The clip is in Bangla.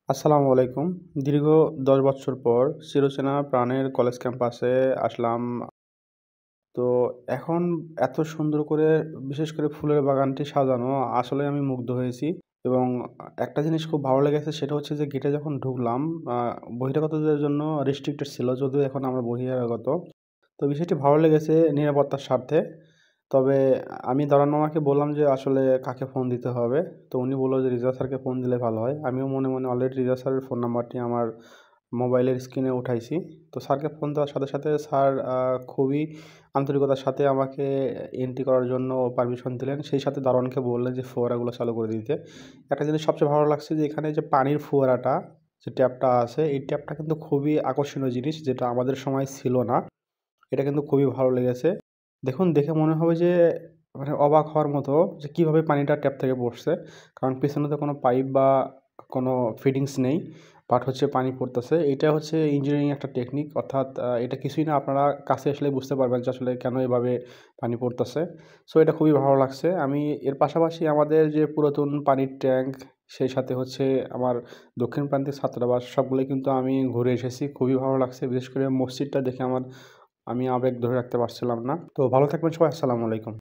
আসসালামু আলাইকুম। দীর্ঘ ১০ বছর পর চিরচেনা প্রাণের কলেজ ক্যাম্পাসে আসলাম। তো এখন এত সুন্দর করে বিশেষ করে ফুলের বাগানটি সাজানো আসলে আমি মুগ্ধ হয়েছি এবং একটা জিনিস খুব ভালো লেগেছে সেটা হচ্ছে যে গেটে যখন ঢুকলাম আ বহিরাগতদের জন্য রেস্ট্রিক্টেড ছিল যদিও এখন আমরা বহিরাগত। তো বিষয়টি ভালো লেগেছে নিরাপত্তার স্বার্থে। তবে আমি দারোয়ান মামাকে বললাম যে আসলে কাকে ফোন দিতে হবে। তো উনি বলল যে রিজা স্যারকে ফোন দিলে ভালো হয়। আমিও মনে, মনে অলরেডি রিজা স্যারের ফোন নাম্বারটি আমার মোবাইলের স্ক্রিনে উঠাইছি। তো স্যারকে ফোন দেওয়ার সাথে, সাথে স্যার খুবই আন্তরিকতার সাথে আমাকে এন্ট্রি করার জন্য পারমিশন দিলেন। সেই সাথে দারোয়ানকে বললেন যে ফোয়ারাগুলো চালু করে দিতে। একটা জিনিস সবচেয়ে ভালো লাগছে যে এখানে যে পানির ফোয়ারাটা যে ট্যাপটা আছে এই ট্যাপটা কিন্তু খুবই আকর্ষণীয় জিনিস যেটা আমাদের সময় ছিল না। এটা কিন্তু খুবই ভালো লেগেছে। দেখুন দেখে মনে হবে যে মানে অবাক হওয়ার মতো যে কিভাবে পানিটা ট্যাপ থেকে পড়ছে। কারণ পেছনে তো কোনো পাইপ বা কোনো ফিটিংস নেই। বাট হচ্ছে পানি পড়তেছে। এটা হচ্ছে ইঞ্জিনিয়ারিং একটা টেকনিক অর্থাৎ এটা কিছুই না আপনারা কাছে আসলে বুঝতে পারবেন যে আসলে কেন এভাবে পানি পড়তেছে। সো এটা খুবই ভালো লাগছে। আমি এর পাশাপাশি আমাদের যে পুরাতন পানির ট্যাঙ্ক সেই সাথে হচ্ছে আমার দক্ষিণ প্রান্তের ছাত্রাবাস সবগুলোই কিন্তু আমি ঘুরে এসেছি। খুবই ভালো লাগছে। বিশেষ করে মসজিদটা দেখে আমি আবেগ ধরে রাখতে পারছিলাম না। তো ভালো থাকবেন সবাই। আসসালামু আলাইকুম।